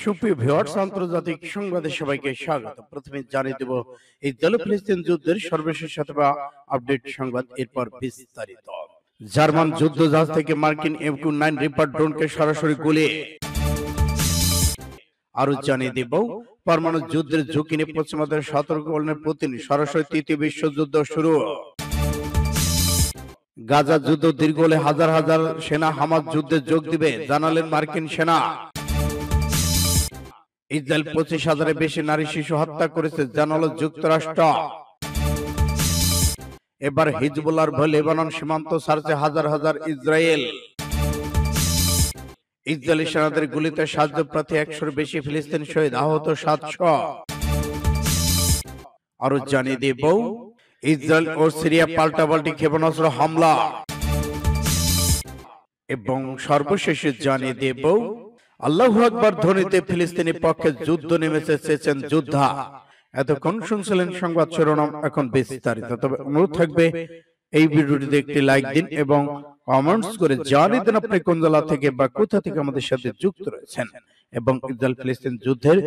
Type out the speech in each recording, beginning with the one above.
সুপ্রিয় ভিউয়ার্স, আন্তর্জাতিক সংবাদে সবাইকে স্বাগত। প্রথমে জানিয়ে দেব ইসরায়েল ফিলিস্তিন যুদ্ধের সর্বশেষ অথবা আপডেট সংবাদ, এরপর বিস্তারিত। জার্মান যুদ্ধজাহাজ থেকে মার্কিন MQ-9 রিপার ড্রোনকে সরাসরি গুলি। আরো জানিয়ে দেব পরমাণু যুদ্ধের ঝুঁকি নিয়ে পশ্চিমাদের সতর্ক করলেন পুতিন, সরাসরি তৃতীয় বিশ্বযুদ্ধ শুরু। গাজা যুদ্ধ দীর্ঘ হলে হাজার হাজার সেনা হামাস যুদ্ধে যোগ দিবে, জানালেন মার্কিন সেনা। ইসরায়েল 25,000-এর বেশি নারী শিশু হত্যা করেছে, জানালো যুক্তরাষ্ট্র। এবার হিজবুল্লাহর ভয়ে লেবানন সীমান্ত ছাড়ছে হাজার হাজার ইসরায়েল। ইসরায়েলি সেনাদের গুলিতে 7 জন প্রার্থী, 100-এর বেশি ফিলিস্তিন শহীদ, আহত 700। আরো জানিয়ে দেব ইসরায়েল ও সিরিয়া পাল্টাপাল্টি ক্ষেপণাস্ত্র হামলা। এবং সর্বশেষে জানিয়ে দেব আল্লাহু আকবার ধ্বনিতে ফিলিস্তিনি পক্ষে যুদ্ধ নেমেছে চেচেন যোদ্ধা। এতক্ষণ শুনছিলেন সংবাদ শিরোনাম, এখন বিস্তারিত। তবে অনুরোধ থাকবে এই ভিডিওটিতে একটি লাইক দিন এবং কমেন্টস করে জানিয়ে দিন আপনি কোন জেলা থেকে বা কোথা থেকে আমাদের সাথে যুক্ত রয়েছেন। এবং ইসরায়েল ফিলিস্তিন যুদ্ধের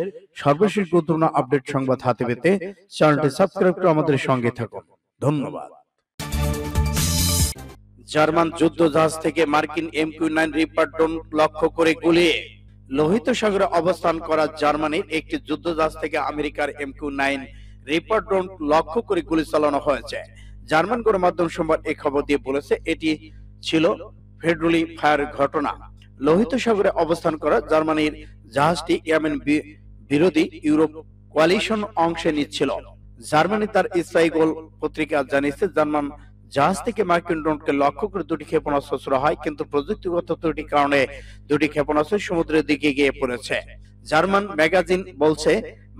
সর্বশেষ গুরুত্বপূর্ণ আপডেট সংবাদ হাতে পেতে চ্যানেলটি সাবস্ক্রাইব করে আমাদের সঙ্গে থাকুন। ধন্যবাদ। জার্মান যুদ্ধজাহাজ থেকে মার্কিন MQ-9 রিপার ড্রোন লক্ষ্য করে গুলি। লোহিত সাগরে অবস্থান করা জার্মানির একটি যুদ্ধজাহাজ থেকে আমেরিকার MQ-9 রিপার ড্রোন লক্ষ্য করে গুলি চালানো হয়েছে। জার্মান গণমাধ্যম সোমবার এই খবর দিয়ে বলেছে এটি ছিল ফেডরালি ফায়ার ঘটনা। লোহিত সাগরে অবস্থান করা জার্মানির জাহাজটি ইয়েমেন বিরোধী ইউরোপ কোয়ালিশন অংশে নিচ্ছিল। জার্মানি তার ইসরাইল পত্রিকা জানিয়েছে জার্মান জাহাজ থেকে মার্কিন ড্রোনকে লক্ষ্য করে দুটি ক্ষেপণাস্ত্র ছোড়া হয়, কিন্তু প্রযুক্তিগত ত্রুটির কারণে দুটি ক্ষেপণাস্ত্র সমুদ্রের দিকে গিয়ে পড়েছে। জার্মান ম্যাগাজিন বলছে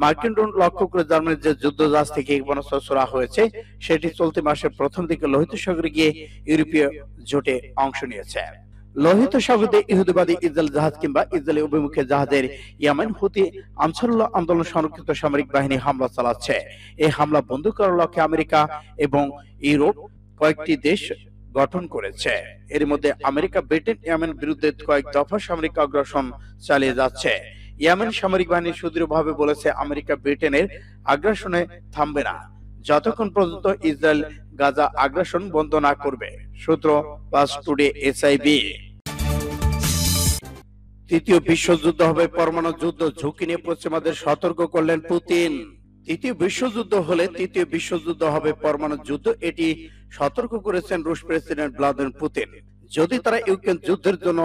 মার্কিন ড্রোন লক্ষ্য করে জার্মানির যে যুদ্ধজাহাজ থেকে ক্ষেপণাস্ত্র ছোড়া হয়েছে সেটি চলতি মাসের প্রথম দিকে লোহিত সাগরে গিয়ে ইউরোপীয় জোটে অংশ নিয়েছে। লোহিত সাগরে ইহুদিবাদী ইসরায়েল জাহাজ কিংবা ইসরায়েলি অভিমুখে জাহাজের ইয়েমেন হুতি আনসারুল্লাহ আন্দোলন সংরক্ষিত সামরিক বাহিনী হামলা চালাচ্ছে। এই হামলা বন্ধ করার লক্ষ্যে আমেরিকা এবং ইউরোপ কয়েকটি দেশ গঠন করেছে। এর মধ্যে আমেরিকা, ব্রিটেন ইয়েমেন বিরুদ্ধে কয়েক দফা সামরিক আগ্রাসন চালিয়ে যাচ্ছে। ইয়েমেন সামরিক বাহিনী সুদৃঢ়ভাবে বলেছে আমেরিকা ব্রিটেনের আগ্রাসনে থামবে না যতক্ষণ পর্যন্ত ইসরায়েল গাজা আগ্রাসন বন্ধ না করবে। সূত্র পাস টুডে SIB। তৃতীয় বিশ্বযুদ্ধ হবে পরমাণু যুদ্ধ, ঝুঁকি নিয়ে পশ্চিমাদের সতর্ক করলেন পুতিন। তৃতীয় বিশ্বযুদ্ধ হলে তৃতীয় বিশ্বযুদ্ধ হবে পরমাণু যুদ্ধ, এটি সতর্ক করেছেন রুশ প্রেসিডেন্ট ভ্লাদিমির পুতিন। যদি তারা ইউক্রেন যুদ্ধের জন্য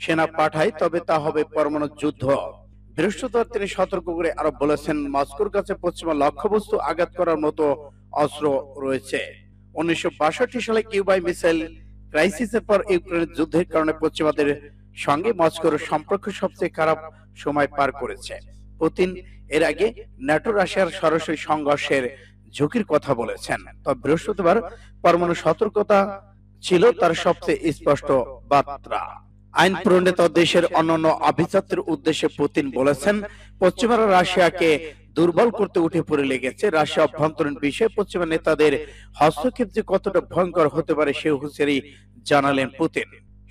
সেনা পাঠায় তবে তা হবে পরমাণু যুদ্ধ। বৃহস্পতিবার তিনি সতর্ক করে আরো বলেছেন মস্কোর কাছে পশ্চিমা লক্ষ্যবস্তু আঘাত করার মতো অস্ত্র রয়েছে। 1962 সালে কিউবায় মিসাইল ক্রাইসিসের পর ইউক্রেনের যুদ্ধের কারণে পশ্চিমাদের সঙ্গে মস্কোর সম্পর্ক সবচেয়ে খারাপ সময় পার করেছে। পুতিন এর আগে ন্যাটো রাশিয়ার সরাসরি সংঘর্ষের ঝুঁকির কথা বলেছেন। তবে বৃহস্পতিবার পরমাণু সতর্কতা ছিল তার সবচেয়ে স্পষ্ট বার্তা। আইন প্রণেত দেশের অন্যান্য আভিজাত্যের উদ্দেশ্যে পুতিন বলেছেন পশ্চিমারা রাশিয়াকে দুর্বল করতে উঠে পড়ে লেগেছে। রাশিয়া অভ্যন্তরীণ বিষয়ে পশ্চিমা নেতাদের হস্তক্ষেপ যে কতটা ভয়ঙ্কর হতে পারে সে হুঁশিয়ারি জানালেন পুতিন।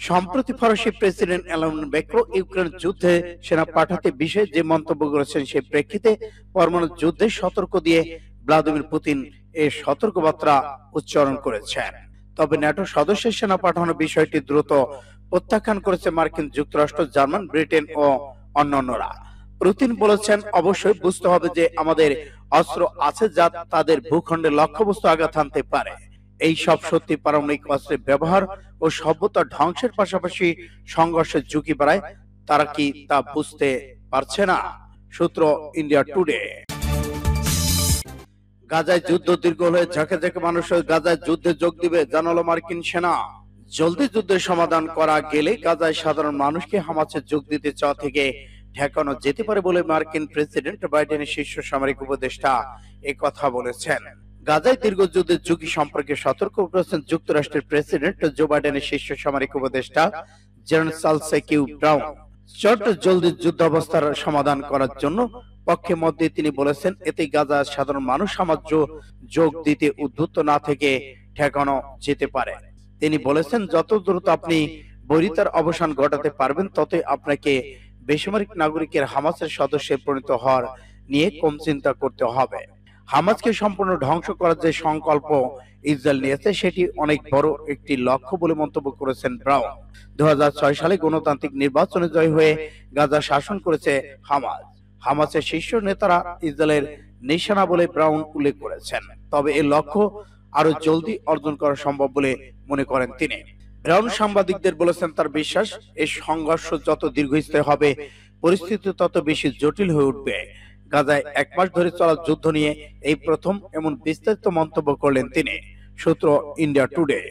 সম্প্রতি ফরাসি প্রেসিডেন্ট এমানুয়েল ম্যাক্রো ইউক্রেন যুদ্ধে সেনা পাঠাতে বিষয়ে যে মন্তব্য করেছেন সেই প্রেক্ষিতে পরমাণু যুদ্ধে সতর্ক দিয়ে ভ্লাদিমির পুতিন এই সতর্কবার্তা উচ্চারণ করেছেন। তবে ন্যাটো সদস্যের সেনা পাঠানোর বিষয়টি দ্রুত প্রত্যাখ্যান করেছে মার্কিন যুক্তরাষ্ট্র, জার্মান, ব্রিটেন ও অন্যান্যরা। পুতিন বলেছেন অবশ্যই বুঝতে হবে যে আমাদের অস্ত্র আছে যা তাদের ভূখণ্ডে লক্ষ্যবস্তু আঘাত হানতে পারে। এই সব সত্যি পারমাণবিক অস্ত্রের ব্যবহার ও সভ্যতা ধ্বংসের পাশাপাশি সংঘর্ষের ঝুঁকি বাড়ায়। তারা কি তা বুঝতে পারছে না? সূত্র ইন্ডিয়া টুডে। গাজায় যুদ্ধ দীর্ঘ হলে ঝাঁকে ঝাঁকে মানুষ গাজায় যুদ্ধে যোগ দিবে, জানালো মার্কিন সেনা। জলদি যুদ্ধের সমাধান করা গেলে গাজায় সাধারণ মানুষকে হামাসে যোগ দিতে চাওয়া থেকে ঠেকানো যেতে পারে বলে মার্কিন প্রেসিডেন্ট বাইডেনের শীর্ষ সামরিক উপদেষ্টা একথা বলেছেন। গাজায় দীর্ঘ যুদ্ধের ঝুঁকি সম্পর্কে সতর্ক করেছেন যুক্তরাষ্ট্রের প্রেসিডেন্ট জো বাইডেনের শীর্ষ সামরিক উপদেষ্টা জেনারেল চার্লস কিউ ব্রাউন। জলদি যুদ্ধ অবস্থার সমাধান করার জন্য পক্ষে মধ্যে তিনি বলেছেন এতে গাজার সাধারণ মানুষ সাহায্য যোগ দিতে উদ্যুক্ত না থেকে ঠেকানো যেতে পারে। তিনি বলেছেন যত দ্রুত আপনি বৈরিতার অবসান ঘটাতে পারবেন ততই আপনাকে বেসামরিক নাগরিকের হামাসের সদস্যে পরিণত হওয়ার নিয়ে কম চিন্তা করতে হবে। হামাসকে সম্পূর্ণ ধ্বংস করার যে সংকল্প ইসরায়েল নিয়েছে সেটি অনেক বড় একটি লক্ষ্য বলে মন্তব্য করেছেন ব্রাউন। 2006 সালে গণতান্ত্রিক নির্বাচনে জয় হয়ে গাজা শাসন করেছে হামাস। হামাসের শীর্ষ নেতারা ইসরায়েলের নিশানা বলে ব্রাউন উল্লেখ করেছেন। তবে এই লক্ষ্য আরো জলদি অর্জন করা সম্ভব বলে মনে করেন তিনি। ব্রাউন সাংবাদিকদের বলেছেন তার বিশ্বাস এই সংঘর্ষ যত দীর্ঘস্থায়ী হবে পরিস্থিতি তত বেশি জটিল হয়ে উঠবে। গাজায় 1 মাস ধরে চলা যুদ্ধ নিয়ে এই প্রথম এমন বিস্তারিত মন্তব্য করলেন তিনি। সূত্র ইন্ডিয়া টুডে।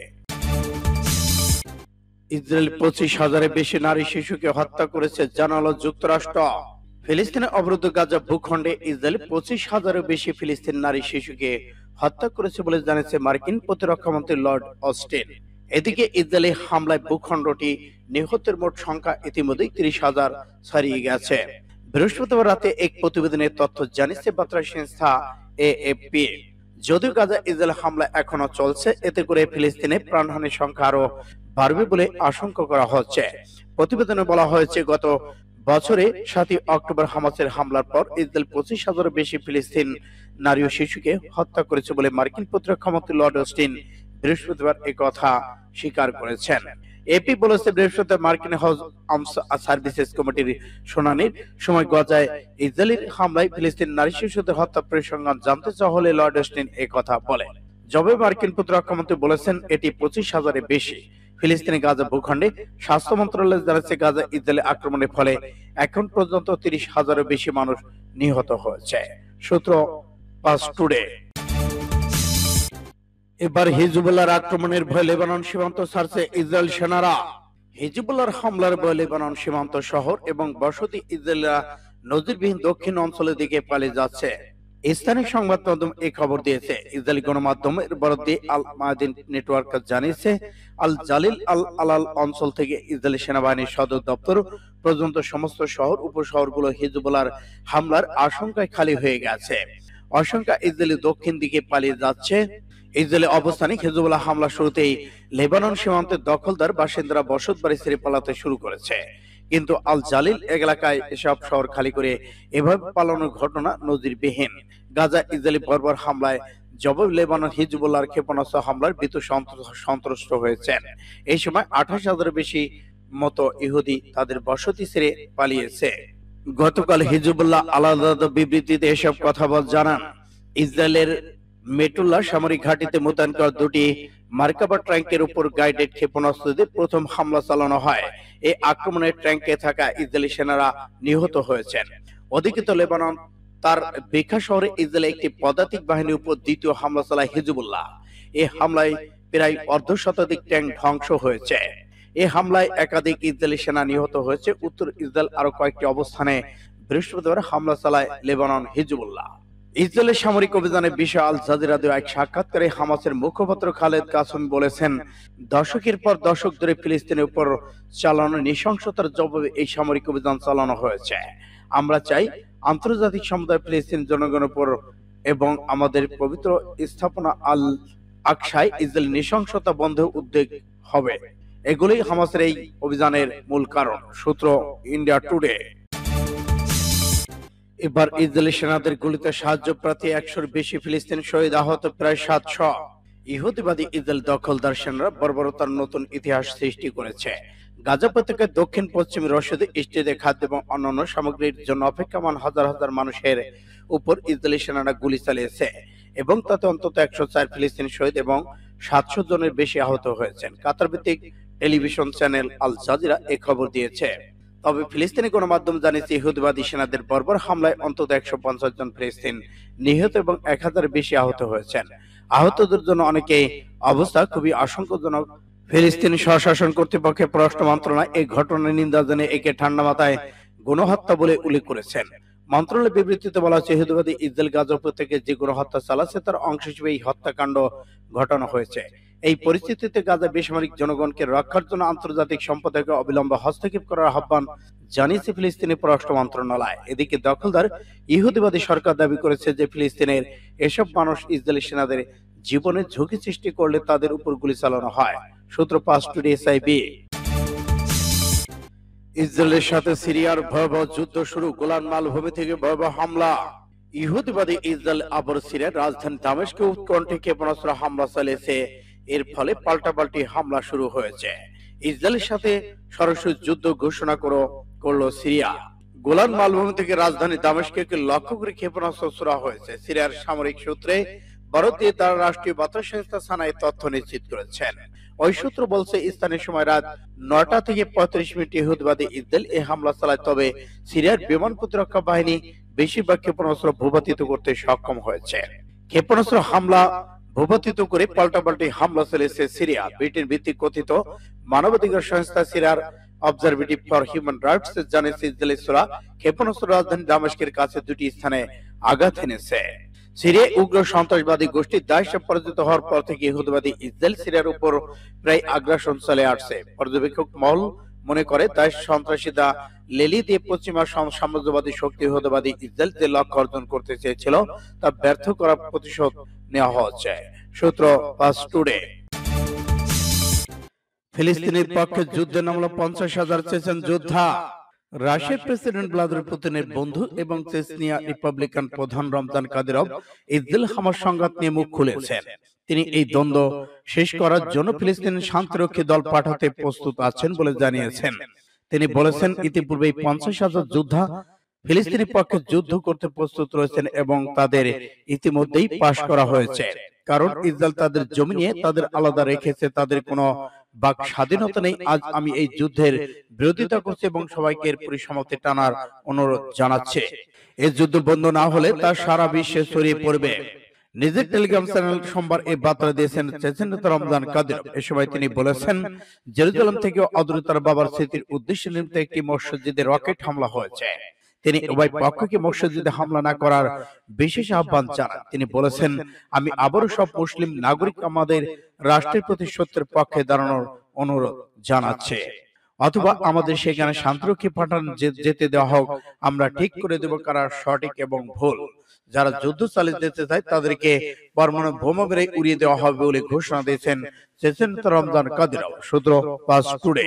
ইসরায়েল 25,000-এর বেশি নারী শিশুকে হত্যা করেছে জানালো যুক্তরাষ্ট্র। ফিলিস্তিনের অবরুদ্ধ গাজা ভূখণ্ডে ইসরায়েল 25,000-এর বেশি ফিলিস্তিন নারী শিশুকে হত্যা করেছে বলে জানিয়েছে মার্কিন প্রতিরক্ষামন্ত্রী লর্ড অস্টিন। এদিকে ইসরায়েলি হামলায় ভূখণ্ডটি নিহতের মোট সংখ্যা ইতিমধ্যেই 30,000 ছাড়িয়ে গেছে। বৃহস্পতিবার রাতে এক প্রতিবেদনের তথ্য জানিয়েছে বার্তা সংস্থা এএফপি। যদিও গাজা ইসরায়েল হামলা এখনো চলছে, এতে করে ফিলিস্তিনে প্রাণহানির সংখ্যা আরো বাড়বে বলে আশঙ্কা করা হচ্ছে। প্রতিবেদনে বলা হয়েছে গত বছরে 7 অক্টোবর হামাসের হামলার পর ইসরায়েল 25,000-এর বেশি ফিলিস্তিন নারী ও শিশুকে হত্যা করেছে বলে মার্কিন প্রতিরক্ষামন্ত্রী লর্ড অস্টিন বৃহস্পতিবার একথা স্বীকার করেছেন। এপি বলেছে বৃহস্পতিবার মার্কিন হাউস আর্মস সার্ভিসেস কমিটির শুনানির সময় গাজায় ইসরায়েলি হামলায় ফিলিস্তিন নারী শিশুদের হত্যা পরিসংখ্যান জানতে চাওয়া হলে লর্ড অস্টিন একথা বলেন। জবাবে মার্কিন প্রতিরক্ষামন্ত্রী বলেছেন এটি 25,000-এর বেশি। ফিলিস্তিনি গাজা ভূখণ্ডে স্বাস্থ্য মন্ত্রণালয় জানাচ্ছে গাজা ইসরায়েলি আক্রমণের ফলে এখন পর্যন্ত 30,000-এর বেশি মানুষ নিহত হয়েছে। সূত্র পাঁচ টুডে। এবার হিজবুল্লাহর আক্রমণের ভয়ে লেবানন সীমান্ত ছাড়ছে ইসরায়েল সেনারা। হিজবুল্লাহর হামলার ভয়ে লেবানন সীমান্ত শহর এবং বসতি ইসরায়েলরা নজিরবিহীন দক্ষিণ অঞ্চলের দিকে পালিয়ে যাচ্ছে। স্থানীয় সংবাদ মাধ্যম এই খবর দিয়েছে। ইসরায়েলি গণমাধ্যমের বরাদ্দে আল মায়াদিন নেটওয়ার্ক জানিয়েছে আল জালিল আল আলাল অঞ্চল থেকে ইসরায়েলি সেনাবাহিনীর সদর দপ্তর পর্যন্ত সমস্ত শহর উপশহরগুলো হিজবুল্লাহর হামলার আশঙ্কায় খালি হয়ে গেছে। আশঙ্কা ইসরায়েলি দক্ষিণ দিকে পালিয়ে যাচ্ছে। ইসরায়েলি অবস্থানে হিজবুল্লাহ হামলা শুরুতেই লেবানন সীমান্তের দখলদার বাসিন্দারা বসত বাড়ি ছেড়ে পালাতে শুরু করেছে, কিন্তু আল জালিল এলাকায় এসব শহর খালি করে এভাবে পালানোর ঘটনা নজিরবিহীন। গাজা ইসরায়েলি বর্বর হামলায় জবাব লেবানন হিজবুল্লাহর ক্ষেপণাস্ত্র হামলার ভীত সন্ত্রস্ত হয়েছেন। এই সময় 28,000-এর বেশি মতো ইহুদি তাদের বসতি ছেড়ে পালিয়েছে। গতকাল হিজবুল্লাহ আলাদা বিবৃতিতে এসব কথা জানান। ইসরায়েলের মেটুল্লাহ সামরিক ঘাঁটিতে মোতায়েন করা 2টি মার্কাবা ট্যাঙ্কের উপর গাইডেড ক্ষেপণাস্ত্র দিয়ে প্রথম হামলা চালানো হয়। এই আক্রমণে ট্যাঙ্কে থাকা ইসরায়েলি সেনারা নিহত হয়েছেন। অধিকৃত লেবানন তার বেকা শহরে ইসরায়েল একটি পদাতিক বাহিনীর উপর দ্বিতীয় হামলা চালায় হিজবুল্লাহ। এই হামলায় প্রায় অর্ধশতাধিক ট্যাঙ্ক ধ্বংস হয়েছে। এই হামলায় একাধিক ইসরায়েলি সেনা নিহত হয়েছে। উত্তর ইসরায়েল আরো কয়েকটি অবস্থানে বৃহস্পতিবার হামলা চালায় লেবানন হিজবুল্লাহ। ইসরায়েলের সামরিক অভিযানের বিষয়ে আল জাজিরা দেওয়া এক সাক্ষাৎকারে হামাসের মুখপাত্র খালেদ কাসেমি বলেছেন, দশকের পর দশক ধরে ফিলিস্তিনের উপর চালানো নৃশংসতার জবাবে এই সামরিক অভিযান চালানো হয়েছে। আমরা চাই আন্তর্জাতিক সমুদায় ফিলিস্তিন জনগণের উপর এবং আমাদের পবিত্র স্থাপনা আল আকসায় ইসরায়েল নৃশংসতা বন্ধে উদ্যোগ হবে। এগুলোই হামাসের এই অভিযানের মূল কারণ। সূত্র ইন্ডিয়া টুডে। এবার ইসরায়েলি সেনাদের গুলিতে সাহায্য প্রার্থী 100-এর বেশি ফিলিস্তিন শহীদ, আহত প্রায় 700। ইহুদিবাদী ইসরায়েল দখলদার সেনারা বর্বরতার নতুন ইতিহাস সৃষ্টি করেছে। গাজা উপত্যকার দক্ষিণ পশ্চিম রশিদে স্টেজে খাদ্য এবং অন্যান্য সামগ্রীর জন্য অপেক্ষমান হাজার হাজার মানুষের উপর ইসরায়েলি সেনারা গুলি চালিয়েছে এবং তাতে অন্তত 104 ফিলিস্তিনি শহীদ এবং 700 জনের বেশি আহত হয়েছেন। কাতার ভিত্তিক টেলিভিশন চ্যানেল আল জাজিরা এই খবর দিয়েছে। তবে ফিলিস্তিনি গণমাধ্যম জানিয়েছে ইহুদিবাদী সেনাদের বর্বর হামলায় অন্তত 150 জন ফিলিস্তিন নিহত এবং 1000 বেশি আহত হয়েছেন। আহতদের জন্য অনেকেই অবস্থা খুবই আশঙ্কাজনক। ফিলিস্তিনি স্বশাসন কর্তৃপক্ষের পররাষ্ট্র মন্ত্রণালয় এই ঘটনার নিন্দা জানিয়ে একে ঠান্ডা মাথায় গণহত্যা বলে উল্লেখ করেছেন। মন্ত্রণালয়ের বিবৃতিতে বলা হয়েছে, ইহুদিবাদী ইসরায়েল গাজা উপত্যকায় যে গণহত্যা চালাচ্ছে তার অংশ হিসেবে এই হত্যাকাণ্ড ঘটানো হয়েছে। এই পরিস্থিতিতে গাজা বেসামরিক জনগণকে রক্ষার জন্য আন্তর্জাতিক সম্প্রদায়কে অবিলম্বে হস্তক্ষেপ করার আহ্বান জানিয়েছে ফিলিস্তিনি পররাষ্ট্র মন্ত্রণালয়। এদিকে দখলদার ইহুদিবাদী সরকার দাবি করেছে যে ফিলিস্তিনের এসব মানুষ ইসরায়েলি সেনাদের জীবনের ঝুঁকি সৃষ্টি করলে তাদের উপর গুলি চালানো হয়। সূত্র 5 টুডে SIB। ইসরায়েলের সাথে সিরিয়ার ভয়াবহ যুদ্ধ শুরু, গোলান মালভূমি থেকে ভয়াবহ হামলা। ইহুদিবাদী ইসরায়েল আবার সিরিয়ার রাজধানী দামেস্কে উৎকণ্ঠে ক্ষেপণাস্ত্র হামলা চালিয়েছে। এর ফলে পাল্টাপাল্টি হামলা শুরু হয়েছে। ইসরায়েলের সাথে সরাসরি যুদ্ধ ঘোষণা করলো সিরিয়া। গোলান মালভূমি থেকে রাজধানী দামেস্কে লক্ষ্য করে ক্ষেপণাস্ত্র ছোড়া হয়েছে। সিরিয়ার সামরিক সূত্রে ভারতীয় তারা রাষ্ট্রীয় বার্তা সংস্থা সানায় তথ্য নিশ্চিত করেছেন। ওই সূত্র বলছে স্থানীয় সময় রাত 9টা থেকে 35 মিনিট ইহুদিবাদী ইসরায়েল এই হামলা চালায়। তবে সিরিয়ার বিমান প্রতিরক্ষা বাহিনী বেশিরভাগ ক্ষেপণাস্ত্র ভূপাতিত করতে সক্ষম হয়েছে। ক্ষেপণাস্ত্র হামলা ভূপাতিত করে পাল্টাপাল্টি হামলা চালিয়েছে সিরিয়া। ব্রিটেন ভিত্তিক কথিত মানবাধিকার সংস্থা সিরিয়ার অবজারভেটিভ ফর হিউম্যান রাইটস জানিয়েছে ইসরায়েলি ছোড়া ক্ষেপণাস্ত্র রাজধানী দামেস্কের কাছে দুটি স্থানে আঘাত এনেছে। সিরিয়ায় উগ্র সন্ত্রাসবাদী গোষ্ঠী দায়েশ পরাজিত হওয়ার পর থেকে ইহুদিবাদী ইসরায়েল সিরিয়ার উপর প্রায় আগ্রাসন চালিয়ে আসছে। পর্যবেক্ষক মহল মনে করে দায়েশ সন্ত্রাসীরা লেলি দিয়ে পশ্চিমা সাম্রাজ্যবাদী শক্তি ইহুদিবাদী ইসরায়েল যে লক্ষ্য অর্জন করতে চেয়েছিল তা ব্যর্থ করার প্রতিশোধ নেওয়া হচ্ছে। সূত্র পাস টুডে। ফিলিস্তিনের পক্ষে যুদ্ধে নামলো 50,000 চেচেন যোদ্ধা। রাশিয়ার প্রেসিডেন্ট ভ্লাদিমির পুতিনের বন্ধু এবং চেচনিয়া রিপাবলিকান প্রধান রমজান কাদিরভ ইসরায়েল হামাস সংঘাত নিয়ে মুখ খুলেছেন। তিনি এই দ্বন্দ্ব শেষ করার জন্য ফিলিস্তিনের শান্তিরক্ষী দল পাঠাতে প্রস্তুত আছেন বলে জানিয়েছেন। তিনি বলেছেন, ইতিপূর্বে 50,000 যোদ্ধা ফিলিস্তিনি পক্ষে যুদ্ধ করতে প্রস্তুত রয়েছেন এবং তাদের ইতিমধ্যেই পাশ করা হয়েছে। কারণ ইসরায়েল তাদের জমি নিয়ে তাদের আলাদা রেখেছে, তাদের কোনো বাক স্বাধীনতা নেই। আজ আমি এই যুদ্ধের বিরোধিতা করছি এবং সবাইকে এর পরিসমাপ্তি টানার অনুরোধ জানাচ্ছে। এই যুদ্ধ বন্ধ না হলে তা সারা বিশ্বে ছড়িয়ে পড়বে। নিজের টেলিগ্রাম চ্যানেল সোমবার এই বার্তা দিয়েছেন চেচেন নেতা রমজান কাদিরভ। এ সময় তিনি বলেছেন, জেরুজালেম থেকে অদূরে তার বাবার স্মৃতির উদ্দেশ্যে নির্মিত একটি মসজিদে রকেট হামলা হয়েছে। তিনি উভয় পক্ষকে মসজিদে হামলা না করার বিশেষ আহ্বান জানান। তিনি বলেছেন, আমি আবারও সব মুসলিম নাগরিক আমাদের রাষ্ট্রের প্রতি সত্যের পক্ষে দাঁড়ানোর অনুরোধ জানাচ্ছে, অথবা আমাদের সেখানে শান্তিরক্ষী পাঠান যেতে দেওয়া হোক। আমরা ঠিক করে দেব কারা সঠিক এবং ভুল। যারা যুদ্ধ চালিয়ে যেতে চায় তাদেরকে পরমাণু বোমা মেরে উড়িয়ে দেওয়া হবে বলে ঘোষণা দিয়েছেন চেচেন নেতা রমজান কাদিরভ। সূত্র পাস টুডে।